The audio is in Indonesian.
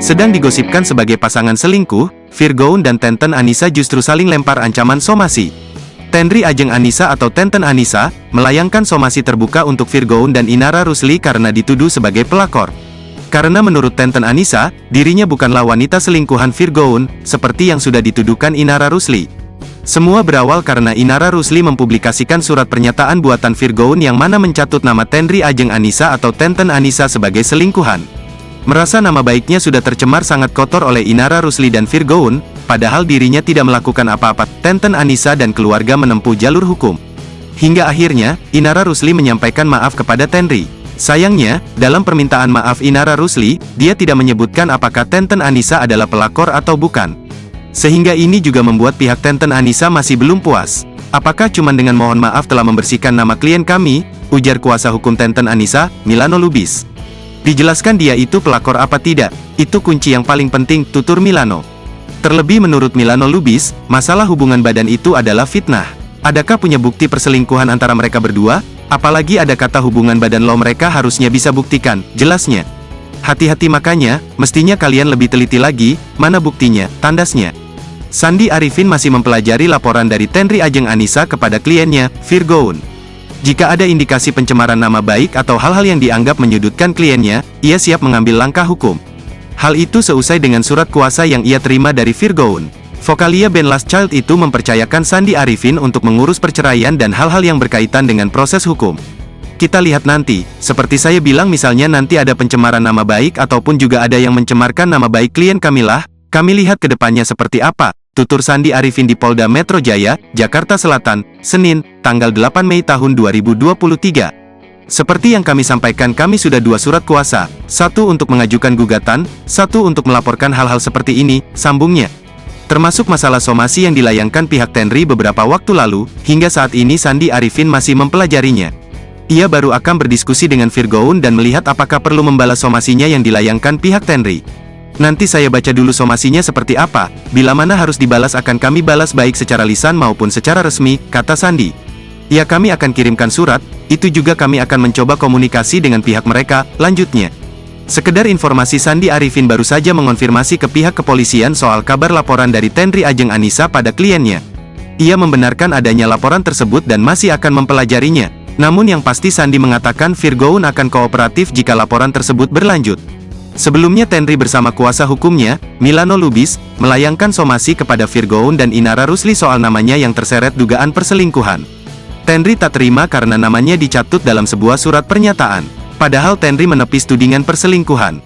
Sedang digosipkan sebagai pasangan selingkuh, Virgoun dan Tenten Anissa justru saling lempar ancaman somasi. Tenri Ajeng Anissa atau Tenten Anissa, melayangkan somasi terbuka untuk Virgoun dan Inara Rusli karena dituduh sebagai pelakor. Karena menurut Tenten Anissa, dirinya bukanlah wanita selingkuhan Virgoun, seperti yang sudah dituduhkan Inara Rusli. Semua berawal karena Inara Rusli mempublikasikan surat pernyataan buatan Virgoun yang mana mencatut nama Tenri Ajeng Anissa atau Tenten Anissa sebagai selingkuhan. Merasa nama baiknya sudah tercemar sangat kotor oleh Inara Rusli dan Virgoun, padahal dirinya tidak melakukan apa-apa, Tenten Anissa dan keluarga menempuh jalur hukum. Hingga akhirnya, Inara Rusli menyampaikan maaf kepada Tenri. Sayangnya, dalam permintaan maaf Inara Rusli, dia tidak menyebutkan apakah Tenten Anissa adalah pelakor atau bukan. Sehingga ini juga membuat pihak Tenten Anissa masih belum puas. Apakah cuma dengan mohon maaf telah membersihkan nama klien kami, ujar kuasa hukum Tenten Anissa, Milano Lubis. Dijelaskan dia itu pelakor apa tidak, itu kunci yang paling penting, tutur Milano. Terlebih menurut Milano Lubis, masalah hubungan badan itu adalah fitnah. Adakah punya bukti perselingkuhan antara mereka berdua? Apalagi ada kata hubungan badan lo mereka harusnya bisa buktikan, jelasnya. Hati-hati makanya, mestinya kalian lebih teliti lagi, mana buktinya, tandasnya. Sandi Arifin masih mempelajari laporan dari Tenri Ajeng Anissa kepada kliennya, Virgoun. Jika ada indikasi pencemaran nama baik atau hal-hal yang dianggap menyudutkan kliennya, ia siap mengambil langkah hukum. Hal itu seusai dengan surat kuasa yang ia terima dari Virgoun. Vokalia band Last Child itu mempercayakan Sandi Arifin untuk mengurus perceraian dan hal-hal yang berkaitan dengan proses hukum. Kita lihat nanti, seperti saya bilang misalnya nanti ada pencemaran nama baik ataupun juga ada yang mencemarkan nama baik klien kamilah, kami lihat ke depannya seperti apa. Tutur Sandi Arifin di Polda Metro Jaya, Jakarta Selatan, Senin, tanggal 8 Mei tahun 2023. Seperti yang kami sampaikan, kami sudah 2 surat kuasa, 1 untuk mengajukan gugatan, 1 untuk melaporkan hal-hal seperti ini, sambungnya. Termasuk masalah somasi yang dilayangkan pihak Tenri beberapa waktu lalu, hingga saat ini Sandi Arifin masih mempelajarinya. Ia baru akan berdiskusi dengan Virgoun dan melihat apakah perlu membalas somasinya yang dilayangkan pihak Tenri. Nanti saya baca dulu somasinya seperti apa, bila mana harus dibalas akan kami balas baik secara lisan maupun secara resmi, kata Sandi. Ya kami akan kirimkan surat, itu juga kami akan mencoba komunikasi dengan pihak mereka, lanjutnya. Sekedar informasi Sandi Arifin baru saja mengonfirmasi ke pihak kepolisian soal kabar laporan dari Tenri Ajeng Anissa pada kliennya. Ia membenarkan adanya laporan tersebut dan masih akan mempelajarinya. Namun yang pasti Sandi mengatakan Virgoun akan kooperatif jika laporan tersebut berlanjut. Sebelumnya Tenri bersama kuasa hukumnya, Milano Lubis, melayangkan somasi kepada Virgoun dan Inara Rusli soal namanya yang terseret dugaan perselingkuhan. Tenri tak terima karena namanya dicatut dalam sebuah surat pernyataan. Padahal Tenri menepis tudingan perselingkuhan.